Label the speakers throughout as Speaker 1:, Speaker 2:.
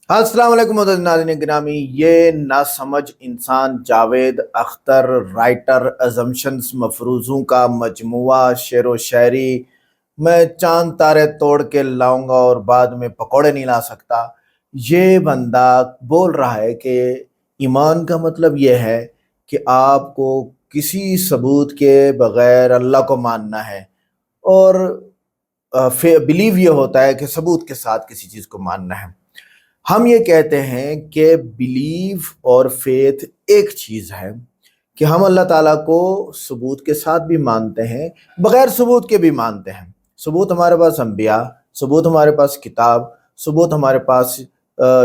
Speaker 1: السلام علیکم معزز ناظرین گرامی، یہ ناسمجھ انسان جاوید اختر رائٹر ازمپشنز مفروضوں کا مجموعہ شعر و شاعری میں چاند تارے توڑ کے لاؤں گا اور بعد میں پکوڑے نہیں لا سکتا۔ یہ بندہ بول رہا ہے کہ ایمان کا مطلب یہ ہے کہ آپ کو کسی ثبوت کے بغیر اللہ کو ماننا ہے، اور بلیو یہ ہوتا ہے کہ ثبوت کے ساتھ کسی چیز کو ماننا ہے۔ ہم یہ کہتے ہیں کہ بلیو اور فیتھ ایک چیز ہے کہ ہم اللہ تعالیٰ کو ثبوت کے ساتھ بھی مانتے ہیں، بغیر ثبوت کے بھی مانتے ہیں۔ ثبوت ہمارے پاس انبیاء، ثبوت ہمارے پاس کتاب، ثبوت ہمارے پاس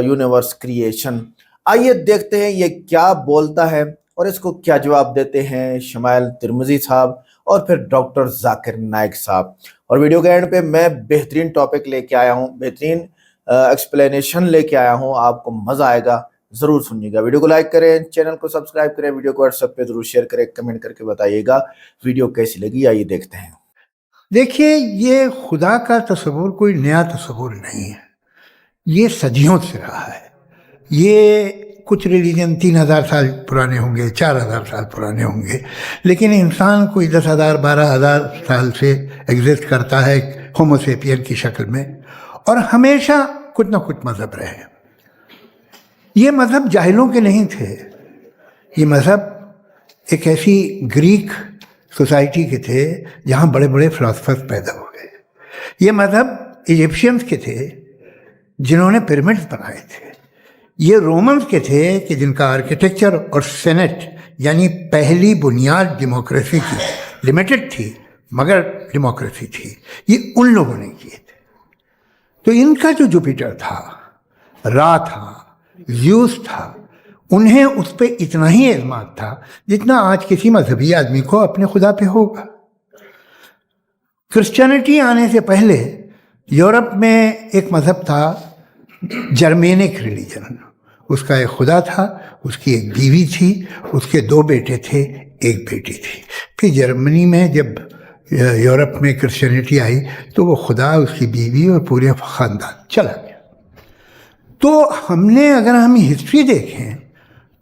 Speaker 1: یونیورس کریشن۔ آئیے دیکھتے ہیں یہ کیا بولتا ہے اور اس کو کیا جواب دیتے ہیں شمائل ترمذی صاحب اور پھر ڈاکٹر ذاکر نائک صاحب۔ اور ویڈیو کے اینڈ پہ میں بہترین ٹاپک لے کے آیا ہوں، بہترین ایکسپلینیشن لے کے آیا ہوں، آپ کو مزہ آئے گا، ضرور سنیے گا۔ ویڈیو کو لائک کریں، چینل کو سبسکرائب کریں، ویڈیو کو واٹس ایپ پہ ضرور شیئر کریں، کمنٹ کر کے بتائیے گا ویڈیو کیسی لگی۔ آئیے دیکھتے ہیں۔
Speaker 2: دیکھیے، یہ خدا کا تصور کوئی نیا تصور نہیں ہے، یہ صدیوں سے رہا ہے۔ یہ کچھ ریلیجن 3000 سال پرانے ہوں گے، 4000 سال پرانے ہوں گے، لیکن انسان کوئی 10,000 12,000 سال سے ایگزسٹ کرتا ہے ہومو سیپین کی شکل میں، اور ہمیشہ کچھ نہ کچھ مذہب رہے۔ یہ مذہب جاہلوں کے نہیں تھے، یہ مذہب ایک ایسی گریک سوسائٹی کے تھے جہاں بڑے بڑے فلاسفرز پیدا ہوئے۔ یہ مذہب ایجپشینز کے تھے جنہوں نے پیرامڈز بنائے تھے۔ یہ رومنز کے تھے کہ جن کا آرکیٹیکچر اور سینٹ یعنی پہلی بنیاد ڈیموکریسی کی لمیٹڈ تھی، مگر ڈیموکریسی تھی، یہ ان لوگوں نے کیے تھے۔ تو ان کا جو جوپیٹر تھا، را تھا، زیوس تھا، انہیں اس پہ اتنا ہی اعتماد تھا جتنا آج کسی مذہبی آدمی کو اپنے خدا پہ ہوگا۔ کرسچینٹی آنے سے پہلے یورپ میں ایک مذہب تھا، جرمینک ریلیجن۔ اس کا ایک خدا تھا، اس کی ایک بیوی تھی، اس کے 2 بیٹے تھے، ایک بیٹی تھی۔ پھر جرمنی میں جب یورپ میں کرسچینٹی آئی تو وہ خدا، اس کی بیوی اور پورے خاندان چلا گیا۔ تو اگر ہم ہسٹری دیکھیں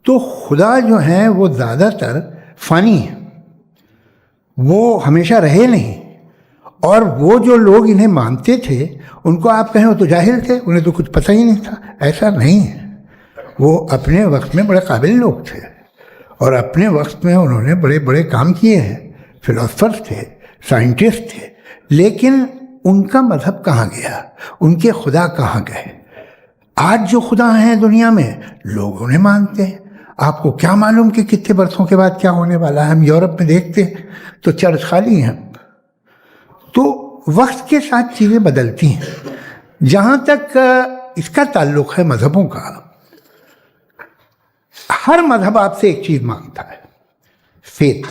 Speaker 2: تو خدا جو ہیں وہ زیادہ تر فانی ہیں، وہ ہمیشہ رہے نہیں، اور وہ جو لوگ انہیں مانتے تھے ان کو آپ کہیں وہ تو جاہل تھے، انہیں تو کچھ پتہ ہی نہیں تھا۔ ایسا نہیں ہے، وہ اپنے وقت میں بڑے قابل لوگ تھے، اور اپنے وقت میں انہوں نے بڑے بڑے کام کیے ہیں، فلاسفرز تھے، سائنٹسٹ تھے، لیکن ان کا مذہب کہاں گیا، ان کے خدا کہاں گئے؟ آج جو خدا ہیں دنیا میں لوگ انہیں مانتے ہیں۔ آپ کو کیا معلوم کہ کتنے برسوں کے بعد کیا ہونے والا ہے؟ ہم یورپ میں دیکھتے ہیں تو چرچ خالی ہیں۔ تو وقت کے ساتھ چیزیں بدلتی ہیں۔ جہاں تک اس کا تعلق ہے مذہبوں کا، ہر مذہب آپ سے ایک چیز مانگتا ہے، فیتھ۔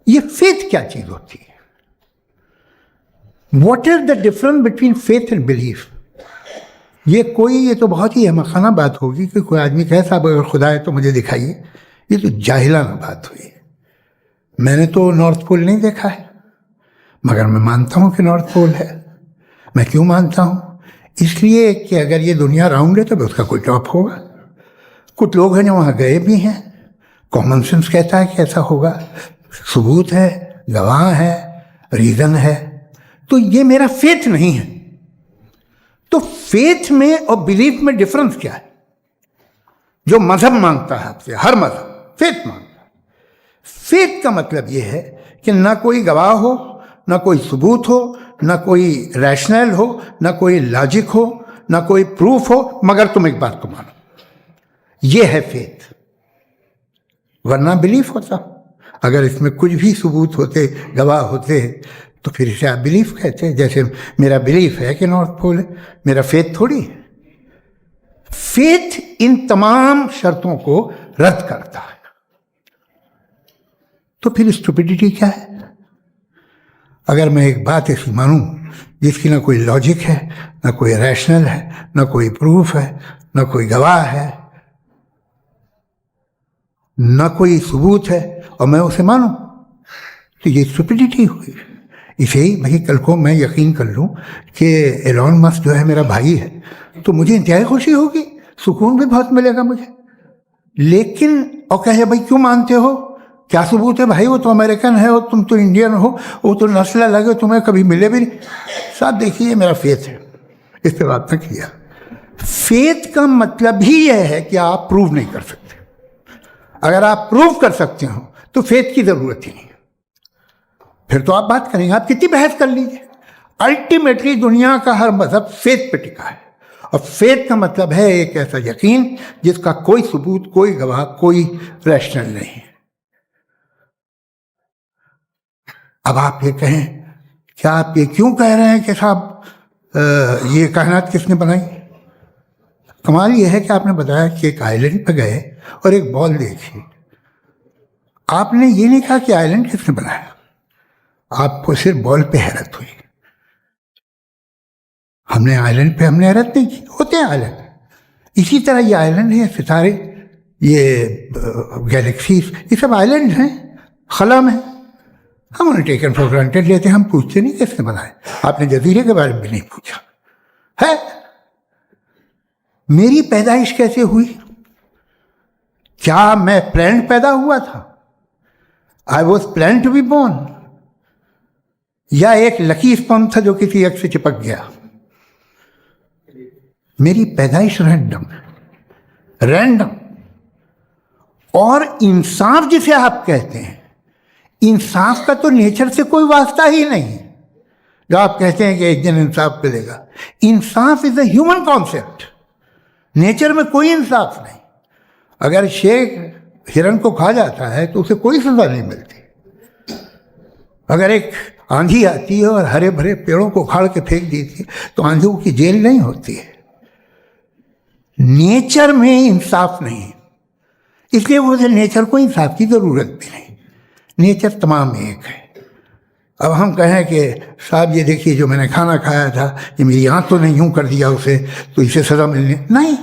Speaker 2: یہ فیتھ کیا چیز ہوتی ہے؟ What is the difference between faith and belief? یہ تو بہت ہی احمقانہ بات ہوگی کہ کوئی آدمی کہے صاحب اگر خدا ہے تو مجھے دکھائیے۔ یہ تو جاہلانہ بات ہوئی۔ میں نے تو نارتھ پول نہیں دیکھا ہے، مگر میں مانتا ہوں کہ نارتھ پول ہے۔ میں کیوں مانتا ہوں؟ اس لیے کہ اگر یہ دنیا راؤنڈ ہے تو اس کا کوئی ٹاپ ہوگا۔ کچھ لوگ ہیں جو وہاں گئے بھی ہیں، کامن سینس کہتا ہے کہ ایسا ہوگا، ثبوت ہے، گواہ ہے، ریزن ہے۔ تو یہ میرا فیتھ نہیں ہے۔ تو فیتھ میں اور بلیف میں ڈفرنس کیا ہے؟ جو مذہب مانگتا ہے آپ سے، ہر مذہب فیتھ مانگتا ہے۔ فیتھ کا مطلب یہ ہے کہ نہ کوئی گواہ ہو، نہ کوئی ثبوت ہو، نہ کوئی ریشنل ہو، نہ کوئی لاجک ہو، نہ کوئی پروف ہو، مگر تم ایک بات کو مانو۔ یہ ہے فیتھ۔ ورنہ بلیف ہوتا، اگر اس میں کچھ بھی ثبوت ہوتے، گواہ ہوتے، تو پھر اسے آپ بلیف کہتے ہیں۔ جیسے میرا بلیف ہے کہ نارتھ پول ہے، میرا فیتھ تھوڑی ہے۔ فیتھ ان تمام شرطوں کو رد کرتا ہے۔ تو پھر اسٹوپیڈیٹی کیا ہے؟ اگر میں ایک بات ایسی مانوں جس کی نہ کوئی لاجک ہے، نہ کوئی ریشنل ہے، نہ کوئی پروف ہے، نہ کوئی گواہ ہے، نہ کوئی ثبوت ہے، اور میں اسے مانوں، تو یہ اسٹوپیڈیٹی ہوئی۔ اسے ہی بھائی کل کو میں یقین کر لوں کہ ایلون مسک جو ہے میرا بھائی ہے تو مجھے انتہائی خوشی ہوگی, سکون بھی بہت ملے گا مجھے. لیکن اور کہے بھائی کیوں مانتے ہو, کیا ثبوت ہے بھائی, وہ تو امریکن ہے اور تم تو انڈین ہو, وہ تو نسل الگ ہے, تمہیں کبھی ملے بھی نہیں. صاحب دیکھیے یہ میرا فیتھ ہے, اس پہ بات نہ کیا. فیتھ کا مطلب ہی یہ ہے کہ آپ پروو نہیں کر سکتے. اگر آپ پروو کر سکتے ہو تو فیتھ کی ضرورت ہی نہیں, پھر تو آپ بات کریں گے, آپ کتنی بحث کر لیجیے. الٹیمیٹلی دنیا کا ہر مذہب فیتھ پہ ٹکا ہے, اور فیتھ کا مطلب ہے ایک ایسا یقین جس کا کوئی ثبوت, کوئی گواہ, کوئی ریشنل نہیں. اب آپ یہ کہیں, کیا آپ یہ کیوں کہہ رہے ہیں کہ صاحب یہ کائنات کس نے بنائی؟ کمال یہ ہے کہ آپ نے بتایا کہ ایک آئلینڈ پہ گئے اور ایک بال دیکھی. آپ نے یہ نہیں کہا کہ آئلینڈ کس نے بنایا, آپ کو صرف بال پہ حیرت ہوئی. ہم نے آئلینڈ پہ ہم نے حیرت نہیں کی, ہوتے ہیں آئلینڈ. اسی طرح یہ آئلینڈ ہیں, ستارے, یہ گیلیکسیز, یہ سب آئلینڈ ہیں خلا میں. ہم انہیں ٹیکن فار گرانٹیڈ لیتے ہیں, ہم پوچھتے نہیں کس نے بنائے. آپ نے جزیرے کے بارے میں بھی نہیں پوچھا ہے. میری پیدائش کیسے ہوئی؟ کیا میں پلانڈ پیدا ہوا تھا؟ I was planned to be born, یا ایک لکی اسپرم تھا جو کسی ایگ سے چپک گیا؟ میری پیدائش رینڈم. اور انصاف جسے آپ کہتے ہیں, انصاف کا تو نیچر سے کوئی واسطہ ہی نہیں. جو آپ کہتے ہیں کہ ایک دن انصاف ملے گا, انصاف از اے ہیومن کانسیپٹ. نیچر میں کوئی انصاف نہیں. اگر شیر ہرن کو کھا جاتا ہے تو اسے کوئی سزا نہیں ملتی. اگر ایک آندھی آتی ہے اور ہرے بھرے پیڑوں کو اکھاڑ کے پھینک دیتی ہے تو آندھیوں کی جیل نہیں ہوتی ہے. نیچر میں انصاف نہیں, اس لیے وہ نیچر کو انصاف کی ضرورت بھی نہیں. نیچر تمام ایک ہے. اب ہم کہیں کہ صاحب یہ دیکھیے جو میں نے کھانا کھایا تھا یہ میری آنکھوں نے یوں کر دیا اسے تو اسے سزا ملنے, نہیں,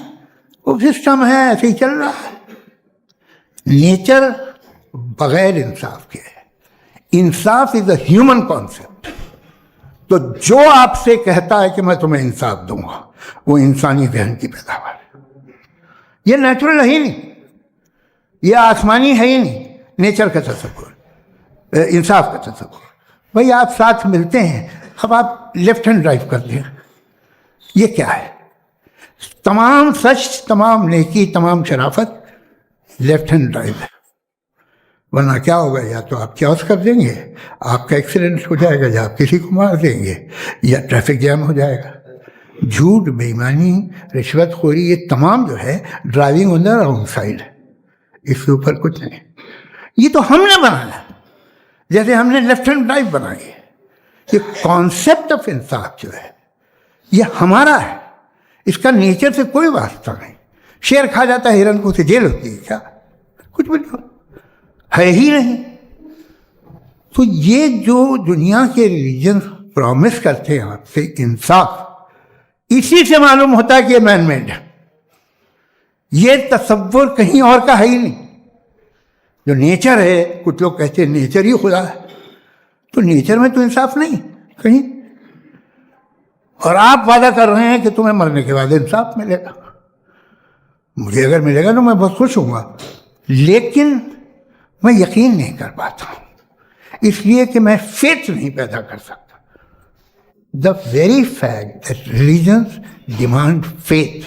Speaker 2: وہ سسٹم ہے, ایسے ہی چل رہا ہے. نیچر بغیر انصاف کے ہے. انصاف از اے ہیومن کانسیپٹ. تو جو آپ سے کہتا ہے کہ میں تمہیں انصاف دوں گا وہ انسانی ذہن کی پیداوار ہے. یہ نیچرل ہے ہی نہیں, یہ آسمانی ہے ہی نہیں. نیچر کا تصور, انصاف کا تصور. بھائی آپ ساتھ ملتے ہیں, اب آپ لیفٹ ہینڈ ڈرائیو کر دیں, یہ کیا ہے؟ تمام سچ, تمام نیکی, تمام شرافت لیفٹ ہینڈ ڈرائیو ہے. ورنہ کیا ہوگا, یا تو آپ کیوس کر دیں گے, آپ کا ایکسیڈنٹ ہو جائے گا, یا آپ کسی کو مار دیں گے, یا ٹریفک جام ہو جائے گا. جھوٹ, بےایمانی, رشوت خوری, یہ تمام جو ہے driving on the wrong side ہے. اس کے اوپر کچھ نہیں. یہ تو ہم نے بنایا, جیسے ہم نے لیفٹ ہینڈ ڈرائیو بنائی ہے. یہ کانسیپٹ آف انصاف جو ہے یہ ہمارا ہے, اس کا نیچر سے کوئی واسطہ نہیں. شیر کھا جاتا ہے ہرن کو, اسے جیل ہوتی ہے کیا؟ کچھ بھی نہیں, ہے ہی نہیں. تو یہ جو دنیا کے ریلیجن پرومس کرتے ہیں آپ سے انصاف, اسی سے معلوم ہوتا ہے کہ یہ مین میڈ ہے. یہ تصور کہیں اور کا ہے ہی نہیں. جو نیچر ہے, کچھ لوگ کہتے ہیں نیچر ہی خدا ہے, تو نیچر میں تو انصاف نہیں کہیں. اور آپ وعدہ کر رہے ہیں کہ تمہیں مرنے کے بعد انصاف ملے گا. مجھے اگر ملے گا تو میں بہت خوش ہوں گا, لیکن میں یقین نہیں کر پاتا ہوں, اس لیے کہ میں فیتھ نہیں پیدا کر سکتا. The very fact that religions demand faith,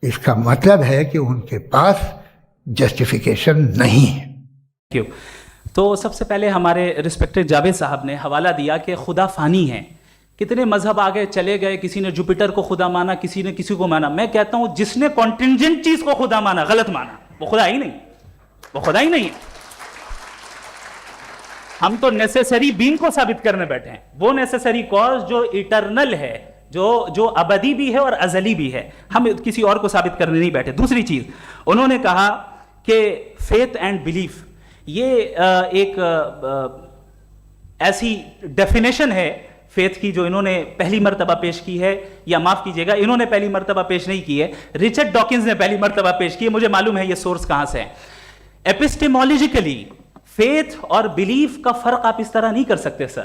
Speaker 2: اس کا مطلب ہے کہ ان کے پاس جسٹیفیکیشن نہیں ہے.
Speaker 3: تو سب سے پہلے ہمارے رسپیکٹڈ جاوید صاحب نے حوالہ دیا کہ خدا فانی ہے. کتنے مذہب آگے چلے گئے, کسی نے جوپیٹر کو خدا مانا, کسی نے کسی کو مانا. میں کہتا ہوں جس نے کانٹینجنٹ چیز کو خدا مانا, غلط مانا, وہ خدا ہی نہیں, وہ خدا ہی نہیں ہے. ہم تو نیسیسری بینگ کو ثابت کرنے بیٹھے ہیں, وہ نیسیسری کاز جو ایٹرنل ہے, جو ابدی بھی ہے اور ازلی بھی ہے. ہم کسی اور کو ثابت کرنے نہیں بیٹھے. دوسری چیز انہوں نے کہا کہ فیتھ اینڈ بلیف یہ ایک ایسی ڈیفینیشن ہے فیتھ کی جو انہوں نے پہلی مرتبہ پیش کی ہے, یا معاف کیجیے گا انہوں نے پہلی مرتبہ پیش نہیں کی ہے, رچرڈ ڈاکنز نے پہلی مرتبہ پیش کی ہے. مجھے معلوم ہے یہ سورس کہاں سے ہے. ایپسٹیمولوجیکلی فیتھ اور بلیف کا فرق آپ اس طرح نہیں کر سکتے سر.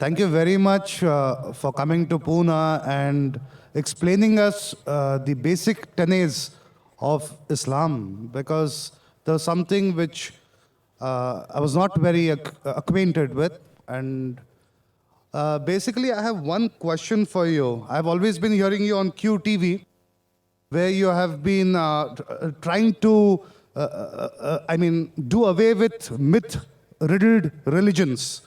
Speaker 4: Thank you very much for coming to Pune and explaining us the basic tenets of Islam, because there's something which I was not very acquainted with. And basically, I have one question for you. I've always been hearing you on QTV, where you have been trying to, do away with myth-riddled religions.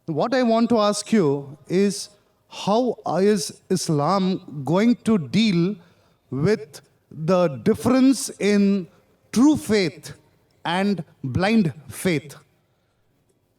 Speaker 4: What I want to ask you is, how is Islam going to deal with the difference in true faith and blind faith?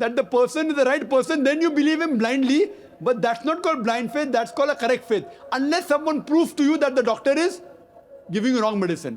Speaker 5: that the person is the right person, then you believe him blindly. But that's not called blind faith, that's called a correct faith. Unless someone proves to you that the doctor is giving you wrong medicine.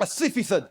Speaker 5: 80%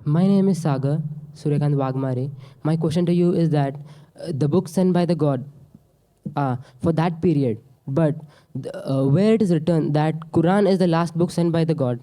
Speaker 6: My name is Sagar Suryakant Wagmare. My question to you is that the book sent by the God for that period, but where it is written that Quran is the last book sent by the God.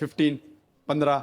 Speaker 5: 15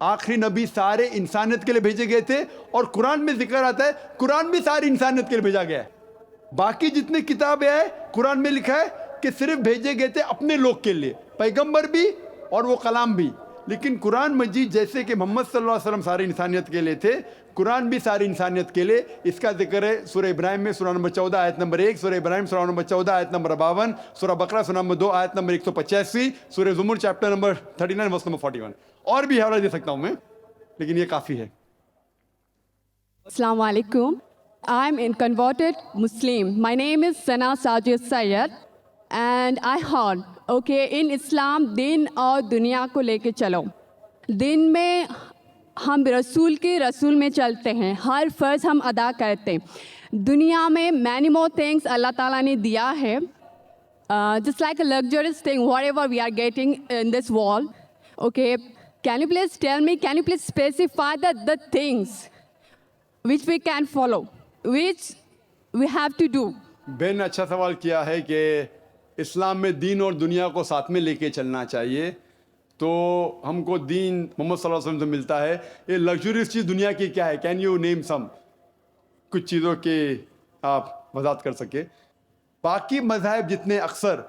Speaker 5: آخری نبی سارے انسانیت کے لیے بھیجے گئے تھے, اور قرآن میں ذکر آتا ہے قرآن بھی ساری انسانیت کے لیے بھیجا گیا ہے. باقی جتنی کتابیں ہیں قرآن میں لکھا ہے کہ صرف بھیجے گئے تھے اپنے لوگ کے لیے, پیغمبر بھی اور وہ کلام بھی. لیکن قرآن مجید جیسے کہ محمد صلی اللہ علیہ وسلم ساری انسانیت کے لیے تھے, قرآن بھی ساری انسانیت کے لیے. اس کا ذکر ہے سورہ ابراہیم میں سورہ نمبر 14 آیت نمبر 1, سورہ ابراہیم سورہ نمبر 14 آیت نمبر 52, سورہ بقرہ سورہ نمبر 2 آیت نمبر 185, سورہ زمر چیپٹر نمبر 39 ورس نمبر 41. اور بھی حوالہ دے سکتا ہوں میں, لیکن یہ کافی ہے.
Speaker 7: Assalamu alaikum. I'm a converted Muslim. My name is Sana Sajid Sayyed, and I heard, okay, in Islam دین اور دنیا کو لے کے چلو. دین میں ہم رسول کے رسول میں چلتے ہیں, ہر فرض ہم ادا کرتے ہیں. دنیا میں many more things اللہ تعالیٰ نے دیا ہے, just like a luxurious thing, whatever we are getting in this world. Okay, can you please tell me, can you please specify the things which we can follow, which we have to do?
Speaker 5: بہن نے اچھا سوال کیا ہے کہ اسلام میں دین اور دنیا کو ساتھ میں لے کے چلنا چاہیے. تو ہم کو دین محمد صلی اللہ علیہ وسلم سے ملتا ہے. یہ لگژریس چیز دنیا کی کیا ہے؟ کین یو نیم سم, کچھ چیزوں کے آپ وضاحت کر سکے. باقی مذاہب جتنے اکثر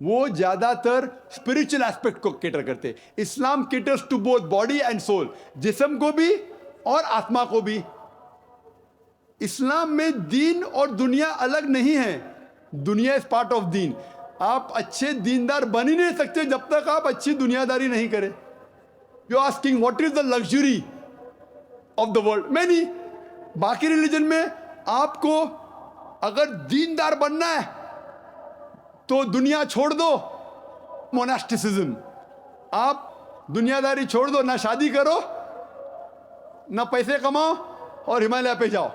Speaker 5: وہ زیادہ تر اسپریچل ایسپیکٹ کو کیٹر کرتے. Islam caters to both body and soul, جسم کو بھی اور آتما کو بھی. اسلام میں دین اور دنیا الگ نہیں ہے. دنیا از پارٹ آف دین. آپ اچھے دیندار بن ہی نہیں سکتے جب تک آپ اچھی دنیا داری نہیں کریں. You asking what is the luxury of the world? میں نہیں. باقی ریلیجن میں آپ کو اگر دیندار بننا ہے تو دنیا چھوڑ دو, موناسٹسزم. آپ دنیا داری چھوڑ دو, نہ شادی کرو نہ پیسے کماؤ اور ہمالیہ پہ جاؤ.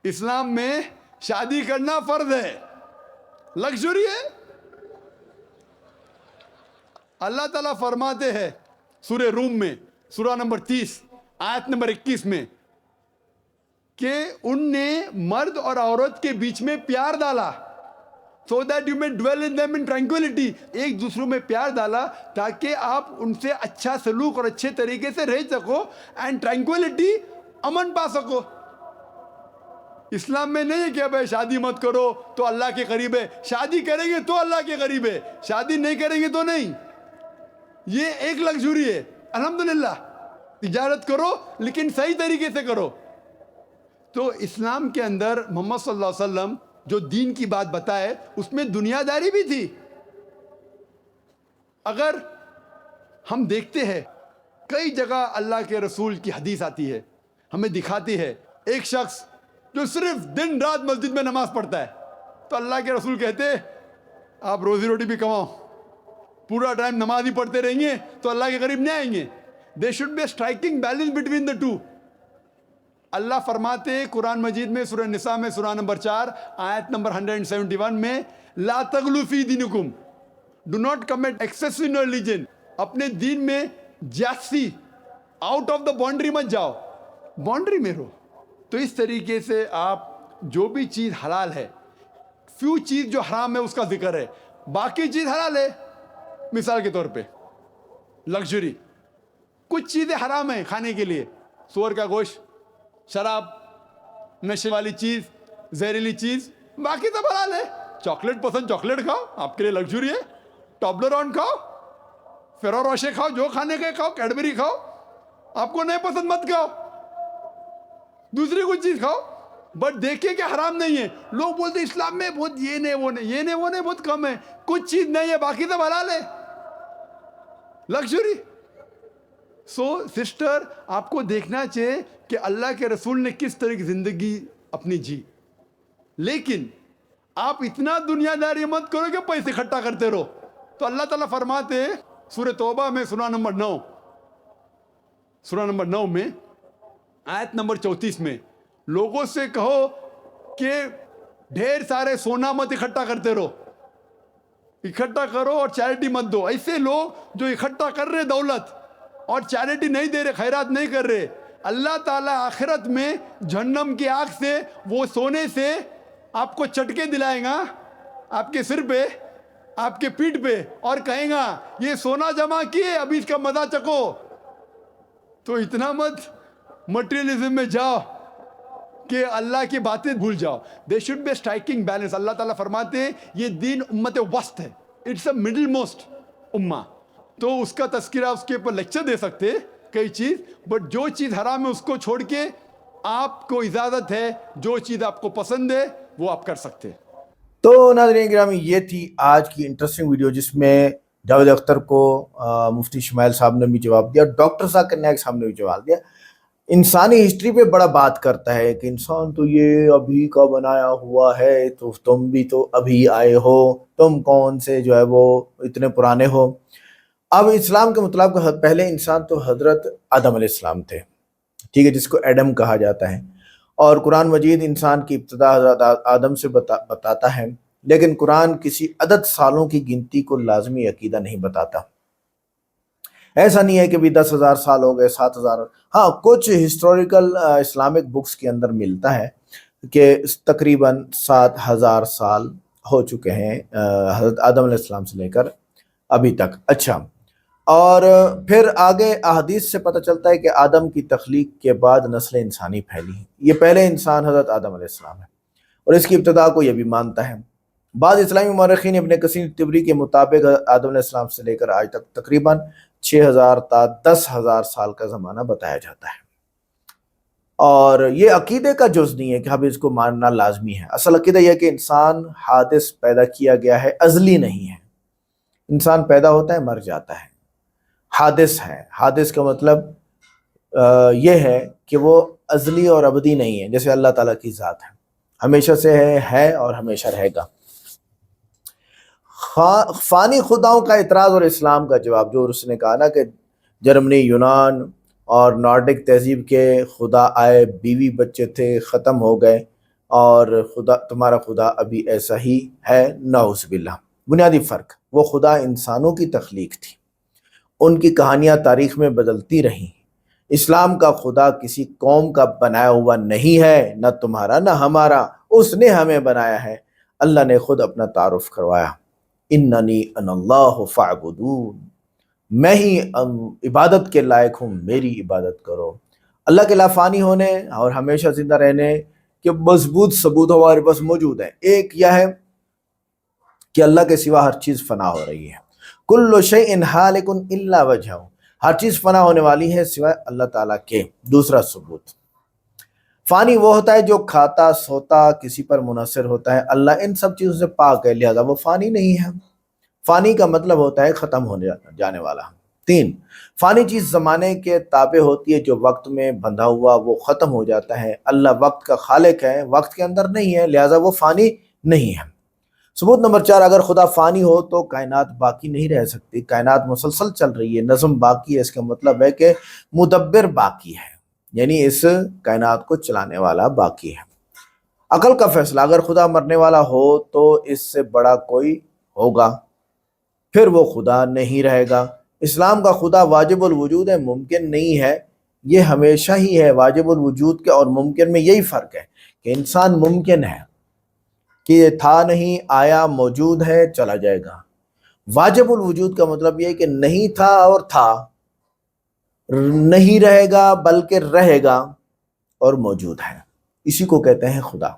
Speaker 5: اسلام میں شادی کرنا فرض ہے, لگژری ہے. اللہ تعالیٰ فرماتے ہیں سورہ روم میں سورہ نمبر 30 آیت نمبر 21 میں کہ ان نے مرد اور عورت کے بیچ میں پیار ڈالا, so that you may dwell in them in tranquility. ایک دوسروں میں پیار ڈالا تاکہ آپ ان سے اچھا سلوک اور اچھے طریقے سے رہ سکو, اینڈ ٹرینکولیٹی, امن پا سکو. اسلام میں نہیں ہے کہ بھائی شادی مت کرو تو اللہ کے قریب ہے, شادی کریں گے تو اللہ کے قریب ہے, شادی نہیں کریں گے تو نہیں. یہ ایک لگژری ہے. الحمدللہ تجارت کرو لیکن صحیح طریقے سے کرو. تو اسلام کے اندر محمد صلی اللہ علیہ وسلم جو دین کی بات بتائے اس میں دنیا داری بھی تھی. اگر ہم دیکھتے ہیں کئی جگہ اللہ کے رسول کی حدیث آتی ہے, ہمیں دکھاتی ہے ایک شخص جو صرف دن رات مسجد میں نماز پڑھتا ہے, تو اللہ کے رسول کہتے آپ روزی روٹی بھی کماؤ, پورا ٹائم نماز ہی پڑھتے رہیں گے تو اللہ کے قریب نہیں آئیں گے. They should be striking balance between the two. اللہ فرماتے قرآن مجید میں سورہ نساء میں سورہ نمبر 4 آیت نمبر 171 میں لا تغلو فی دینکم, do not commit excess in religion. اپنے دین میں جاسی, آؤٹ آف دا باؤنڈری مت جاؤ, باؤنڈری میں رہو. تو اس طریقے سے آپ جو بھی چیز حلال ہے, فیو چیز جو حرام ہے اس کا ذکر ہے, باقی چیز حلال ہے. مثال کے طور پہ لگژری, کچھ چیزیں حرام ہیں کھانے کے لیے, سور کا گوشت, شراب, نشے والی چیز, زہریلی چیز, باقی سب حلال ہے. چاکلیٹ پسند چاکلیٹ کھاؤ, آپ کے لیے لگژری ہے. ٹابلرون کھاؤ, فیرو روشے کھاؤ, جو کھانے کے کھاؤ, کیڈبری کھاؤ, آپ کو نہیں پسند مت کھاؤ, دوسری کوئی چیز کھاؤ, بٹ دیکھیں کہ حرام نہیں ہے. لوگ بولتے اسلام میں بہت یہ نہیں وہ نہیں, یہ نہیں وہ نہیں, بہت کم ہے. کچھ چیز نہیں ہے, باقی سب حلال ہے. لگژری. سو سسٹر, آپ کو دیکھنا چاہیے کہ اللہ کے رسول نے کس طرح کی زندگی اپنی جی. لیکن آپ اتنا دنیا داری مت کرو کہ پیسے اکٹھا کرتے رہو. تو اللہ تعالیٰ فرماتے ہیں سورہ توبہ میں سورہ نمبر 9 میں آیت نمبر 34 میں, لوگوں سے کہو کہ ڈھیر سارے سونا مت اکٹھا کرتے رہو, اکٹھا کرو اور چیریٹی مت دو. ایسے لوگ جو اکٹھا کر رہے دولت اور چیریٹی نہیں دے رہے, خیرات نہیں کر رہے, اللہ تعالیٰ آخرت میں جہنم کی آگ سے, وہ سونے سے آپ کو چٹکے دلائے گا آپ کے سر پہ, آپ کے پیٹ پہ اور کہیں گا یہ سونا جمع کیے ابھی اس کا مزہ چکو. تو اتنا مت مٹیریلزم میں جاؤ کہ اللہ کی باتیں بھول جاؤ. They should be striking balance. اللہ تعالیٰ فرماتے ہیں یہ دین امت وسط ہے, اٹس اے مڈل موسٹ امہ. تو اس کا تذکرہ اس کے اوپر لیکچر دے سکتے کئی چیز, بٹ جو چیز حرام ہے اس کو چھوڑ کے آپ کو اجازت ہے جو چیز آپ کو پسند ہے وہ آپ کر سکتے.
Speaker 1: تو ناظرین گرامی یہ تھی آج کی انٹرسٹنگ ویڈیو جس میں جاوید اختر کو مفتی شمائل صاحب نے بھی جواب دیا, ڈاکٹر ذاکر نائک صاحب نے بھی جواب دیا. انسانی ہسٹری پہ بڑا بات کرتا ہے کہ انسان تو یہ ابھی کا بنایا ہوا ہے, تو تم بھی تو ابھی آئے ہو, تم کون سے جو ہے وہ اتنے پرانے ہو. اب اسلام کے مطابق پہلے انسان تو حضرت آدم علیہ السلام تھے, ٹھیک ہے, جس کو ایڈم کہا جاتا ہے, اور قرآن مجید انسان کی ابتدا حضرت آدم سے بتاتا ہے, لیکن قرآن کسی عدد سالوں کی گنتی کو لازمی عقیدہ نہیں بتاتا. ایسا نہیں ہے کہ بھی 10,000 سال ہو گئے, 7,000. ہاں کچھ ہسٹوریکل اسلامک بکس کے اندر ملتا ہے کہ تقریباً 7,000 سال ہو چکے ہیں حضرت آدم علیہ السلام سے لے کر ابھی تک. اچھا, اور پھر آگے احادیث سے پتہ چلتا ہے کہ آدم کی تخلیق کے بعد نسل انسانی پھیلی ہے. یہ پہلے انسان حضرت آدم علیہ السلام ہے, اور اس کی ابتدا کو یہ بھی مانتا ہے. بعض اسلامی مورخین ابن کثیر طبری کے مطابق آدم علیہ السلام سے لے کر آج تک تقریباً 6,000 تا 10,000 سال کا زمانہ بتایا جاتا ہے. اور یہ عقیدے کا جز نہیں ہے کہ اب اس کو ماننا لازمی ہے. اصل عقیدہ یہ ہے کہ انسان حادث پیدا کیا گیا ہے, ازلی نہیں ہے. انسان پیدا ہوتا ہے, مر جاتا ہے, حادث ہے. حادث کا مطلب یہ ہے کہ وہ ازلی اور ابدی نہیں ہے, جیسے اللہ تعالیٰ کی ذات ہے, ہمیشہ سے ہے اور ہمیشہ رہے گا. فانی خداؤں کا اعتراض اور اسلام کا جواب, جو اس نے کہا نا کہ جرمنی, یونان اور نارڈک تہذیب کے خدا آئے, بیوی بچے تھے, ختم ہو گئے, اور خدا تمہارا خدا ابھی ایسا ہی ہے, نعوذ باللہ. بنیادی فرق, وہ خدا انسانوں کی تخلیق تھی, ان کی کہانیاں تاریخ میں بدلتی رہیں. اسلام کا خدا کسی قوم کا بنایا ہوا نہیں ہے, نہ تمہارا نہ ہمارا, اس نے ہمیں بنایا ہے. اللہ نے خود اپنا تعارف کروایا, اننی انا اللہ فاعبدون, میں ہی عبادت کے لائق ہوں, میری عبادت کرو. اللہ کے لافانی ہونے اور ہمیشہ زندہ رہنے کے مضبوط ثبوت ہمارے پاس موجود ہیں. ایک یہ ہے کہ اللہ کے سوا ہر چیز فنا ہو رہی ہے. کل شیء ہالک الا وجہہ, ہر چیز فنا ہونے والی ہے سوائے اللہ تعالیٰ کے. دوسرا ثبوت, فانی وہ ہوتا ہے جو کھاتا سوتا کسی پر منحصر ہوتا ہے. اللہ ان سب چیزوں سے پاک ہے, لہذا وہ فانی نہیں ہے. فانی کا مطلب ہوتا ہے ختم ہونے جانے والا. 3, فانی چیز زمانے کے تابع ہوتی ہے, جو وقت میں بندھا ہوا وہ ختم ہو جاتا ہے. اللہ وقت کا خالق ہے, وقت کے اندر نہیں ہے, لہذا وہ فانی نہیں ہے. ثبوت نمبر 4, اگر خدا فانی ہو تو کائنات باقی نہیں رہ سکتی. کائنات مسلسل چل رہی ہے, نظم باقی ہے. اس کا مطلب ہے کہ مدبر باقی ہے, یعنی اس کائنات کو چلانے والا باقی ہے. عقل کا فیصلہ, اگر خدا مرنے والا ہو تو اس سے بڑا کوئی ہوگا, پھر وہ خدا نہیں رہے گا. اسلام کا خدا واجب الوجود ہے, ممکن نہیں ہے. یہ ہمیشہ ہی ہے. واجب الوجود کے اور ممکن میں یہی فرق ہے کہ انسان ممکن ہے کہ یہ تھا نہیں, آیا, موجود ہے, چلا جائے گا. واجب الوجود کا مطلب یہ ہے کہ نہیں تھا اور تھا, نہیں رہے گا بلکہ رہے گا اور موجود ہے. اسی کو کہتے ہیں خدا.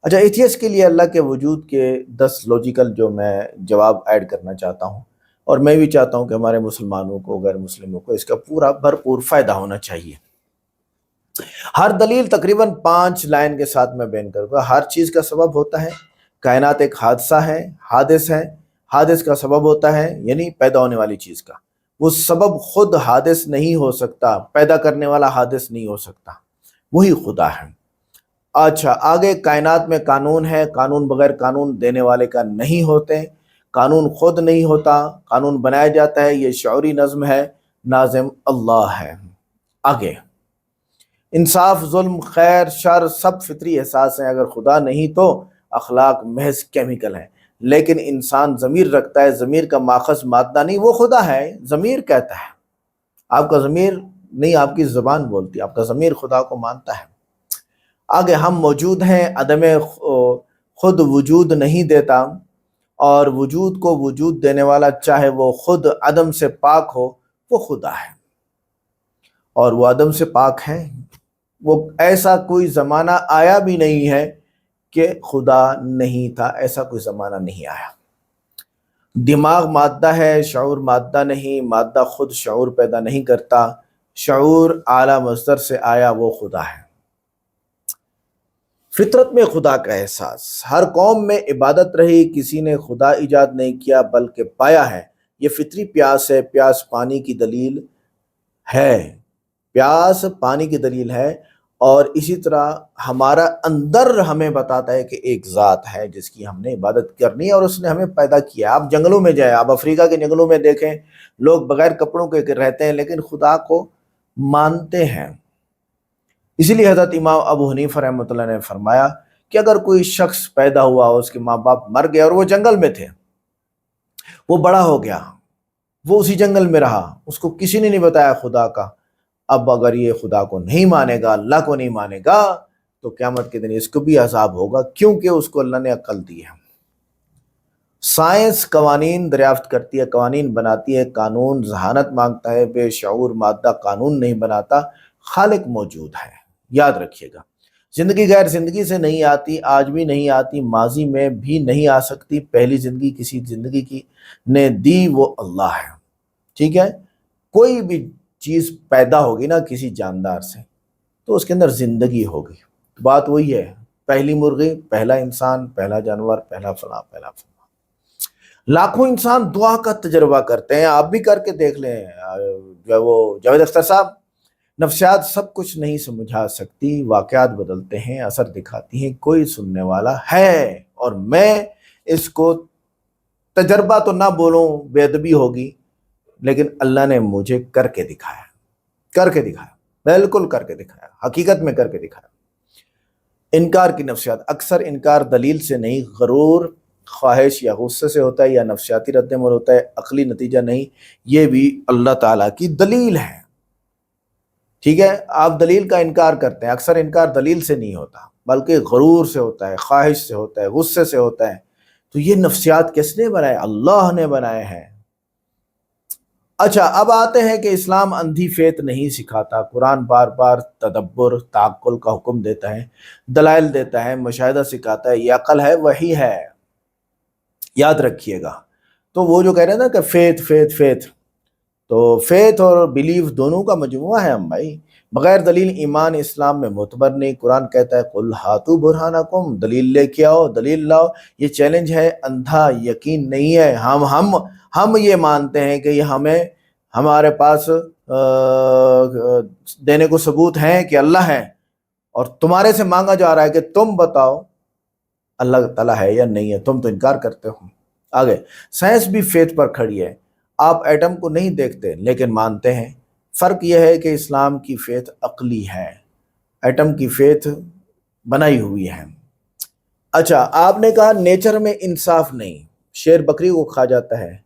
Speaker 1: اچھا, ایتھیسٹ کے لیے اللہ کے وجود کے 10 لاجیکل جو میں جواب ایڈ کرنا چاہتا ہوں, اور میں بھی چاہتا ہوں کہ ہمارے مسلمانوں کو, غیر مسلموں کو اس کا پورا بھرپور فائدہ ہونا چاہیے. ہر دلیل تقریباً 5 لائن کے ساتھ میں بیان کروں گا. ہر چیز کا سبب ہوتا ہے, کائنات ایک حادثہ ہے, حادث ہے. حادث کا سبب ہوتا ہے یعنی پیدا ہونے والی چیز کا, وہ سبب خود حادث نہیں ہو سکتا, پیدا کرنے والا حادث نہیں ہو سکتا, وہی خدا ہے. اچھا, آگے کائنات میں قانون ہے, قانون بغیر قانون دینے والے کا نہیں ہوتے. قانون خود نہیں ہوتا, قانون بنایا جاتا ہے, یہ شعوری نظم ہے, ناظم اللہ ہے. آگے, انصاف, ظلم, خیر, شر سب فطری احساس ہیں. اگر خدا نہیں تو اخلاق محض کیمیکل ہیں. لیکن انسان ضمیر رکھتا ہے, ضمیر کا ماخذ مادہ نہیں, وہ خدا ہے. ضمیر کہتا ہے, آپ کا ضمیر نہیں, آپ کی زبان بولتی, آپ کا ضمیر خدا کو مانتا ہے. آگے, ہم موجود ہیں, عدم خود وجود نہیں دیتا, اور وجود کو وجود دینے والا چاہے وہ خود عدم سے پاک ہو وہ خدا ہے، اور وہ عدم سے پاک ہے۔ وہ ایسا کوئی زمانہ آیا بھی نہیں ہے کہ خدا نہیں تھا، ایسا کوئی زمانہ نہیں آیا۔ دماغ مادہ ہے، شعور مادہ نہیں، مادہ خود شعور پیدا نہیں کرتا، شعور اعلیٰ مصدر سے آیا، وہ خدا ہے۔ فطرت میں خدا کا احساس، ہر قوم میں عبادت رہی، کسی نے خدا ایجاد نہیں کیا بلکہ پایا ہے۔ یہ فطری پیاس ہے، پیاس پانی کی دلیل ہے، پیاس پانی کی دلیل ہے، اور اسی طرح ہمارا اندر ہمیں بتاتا ہے کہ ایک ذات ہے جس کی ہم نے عبادت کرنی ہے اور اس نے ہمیں پیدا کیا۔ آپ جنگلوں میں جائیں، آپ افریقہ کے جنگلوں میں دیکھیں، لوگ بغیر کپڑوں کے رہتے ہیں لیکن خدا کو مانتے ہیں۔ اسی لیے حضرت امام ابو حنیفہ رحمۃ اللہ نے فرمایا کہ اگر کوئی شخص پیدا ہوا، اس کے ماں باپ مر گئے اور وہ جنگل میں تھے، وہ بڑا ہو گیا، وہ اسی جنگل میں رہا، اس کو کسی نے نہیں بتایا خدا کا، اب اگر یہ خدا کو نہیں مانے گا، اللہ کو نہیں مانے گا، تو قیامت کے دن اس کو بھی عذاب ہوگا، کیونکہ اس کو اللہ نے عقل دی ہے۔ سائنس قوانین دریافت کرتی ہے، قوانین بناتی ہے، قانون ذہانت مانگتا ہے، بے شعور مادہ قانون نہیں بناتا، خالق موجود ہے۔ یاد رکھیے گا، زندگی غیر زندگی سے نہیں آتی، آج بھی نہیں آتی، ماضی میں بھی نہیں آ سکتی۔ پہلی زندگی کسی زندگی کی نے دی، وہ اللہ ہے، ٹھیک ہے؟ کوئی بھی چیز پیدا ہوگی نا کسی جاندار سے تو اس کے اندر زندگی ہوگی، بات وہی ہے، پہلی مرغی، پہلا انسان، پہلا جانور، پہلا فلاں، پہلا فلاں۔ لاکھوں انسان دعا کا تجربہ کرتے ہیں، آپ بھی کر کے دیکھ لیں۔ جو وہ جاوید اختر صاحب، نفسیات سب کچھ نہیں سمجھا سکتی، واقعات بدلتے ہیں، اثر دکھاتی ہیں، کوئی سننے والا ہے، اور میں اس کو تجربہ تو نہ بولوں، بے ادبی ہوگی، لیکن اللہ نے مجھے کر کے دکھایا، کر کے دکھایا، بالکل کر کے دکھایا، حقیقت میں کر کے دکھایا۔ انکار کی نفسیات، اکثر انکار دلیل سے نہیں، غرور، خواہش یا غصے سے ہوتا ہے، یا نفسیاتی رد عمل ہوتا ہے، عقلی نتیجہ نہیں، یہ بھی اللہ تعالیٰ کی دلیل ہے، ٹھیک ہے؟ آپ دلیل کا انکار کرتے ہیں، اکثر انکار دلیل سے نہیں ہوتا بلکہ غرور سے ہوتا ہے، خواہش سے ہوتا ہے، غصے سے ہوتا ہے۔ تو یہ نفسیات کس نے بنائے؟ اللہ نے بنائے ہیں۔ اچھا، اب آتے ہیں کہ اسلام اندھی فیت نہیں سکھاتا، قرآن بار بار تدبر، تعقل کا حکم دیتا ہے، دلائل دیتا ہے، مشاہدہ سکھاتا ہے، یہ عقل ہے، وہی ہے، یاد رکھیے گا۔ تو وہ جو کہہ رہے ہیں نا کہ فیت فیت فیت، تو فیتھ اور بیلیف دونوں کا مجموعہ ہے ہم بھائی۔ بغیر دلیل ایمان اسلام میں معتبر نہیں۔ قرآن کہتا ہے قُلْ ہاتوا برہانکم، دلیل لے کے آؤ، دلیل لاؤ۔ یہ چیلنج ہے، اندھا یقین نہیں ہے۔ ہم یہ مانتے ہیں کہ یہ ہمارے پاس دینے کو ثبوت ہیں کہ اللہ ہے، اور تمہارے سے مانگا جا رہا ہے کہ تم بتاؤ اللہ تعالیٰ ہے یا نہیں ہے، تم تو انکار کرتے ہو۔ آگے، سائنس بھی فیتھ پر کھڑی ہے، آپ ایٹم کو نہیں دیکھتے لیکن مانتے ہیں۔ فرق یہ ہے کہ اسلام کی فیتھ عقلی ہے، ایٹم کی فیتھ بنائی ہوئی ہے۔ اچھا، آپ نے کہا نیچر میں انصاف نہیں، شیر بکری کو کھا جاتا ہے،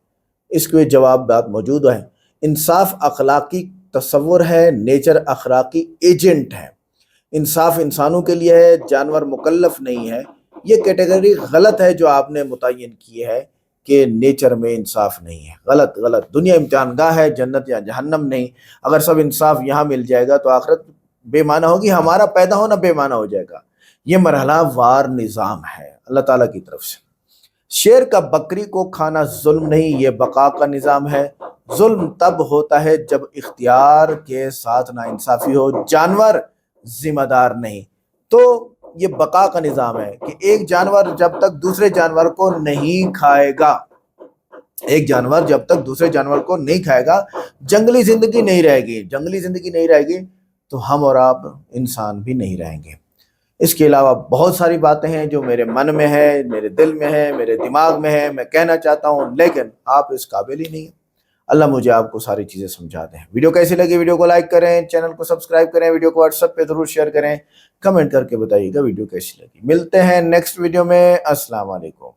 Speaker 1: اس کے جواب بات موجود ہے۔ انصاف اخلاقی تصور ہے، نیچر اخلاقی ایجنٹ ہے۔ انصاف انسانوں کے لیے ہے، جانور مکلف نہیں ہے۔ یہ کیٹیگری غلط ہے جو آپ نے متعین کی ہے کہ نیچر میں انصاف نہیں ہے، غلط غلط۔ دنیا امتحان گاہ ہے، جنت یا جہنم نہیں۔ اگر سب انصاف یہاں مل جائے گا تو آخرت بے معنی ہوگی، ہمارا پیدا ہونا بے معنی ہو جائے گا۔ یہ مرحلہ وار نظام ہے اللہ تعالیٰ کی طرف سے۔ شیر کا بکری کو کھانا ظلم نہیں، یہ بقا کا نظام ہے۔ ظلم تب ہوتا ہے جب اختیار کے ساتھ ناانصافی ہو، جانور ذمہ دار نہیں۔ تو یہ بقا کا نظام ہے کہ ایک جانور جب تک دوسرے جانور کو نہیں کھائے گا، ایک جانور جب تک دوسرے جانور کو نہیں کھائے گا، جنگلی زندگی نہیں رہے گی، جنگلی زندگی نہیں رہے گی تو ہم اور آپ انسان بھی نہیں رہیں گے۔ اس کے علاوہ بہت ساری باتیں ہیں جو میرے من میں ہے، میرے دل میں ہے، میرے دماغ میں ہے، میں کہنا چاہتا ہوں، لیکن آپ اس قابل ہی نہیں ہیں۔ اللہ مجھے آپ کو ساری چیزیں سمجھا دیں۔ ویڈیو کیسی لگی؟ ویڈیو کو لائک کریں، چینل کو سبسکرائب کریں، ویڈیو کو واٹس ایپ پہ ضرور شیئر کریں، کمنٹ کر کے بتائیے گا ویڈیو کیسی لگی۔ ملتے ہیں نیکسٹ ویڈیو میں، السلام علیکم۔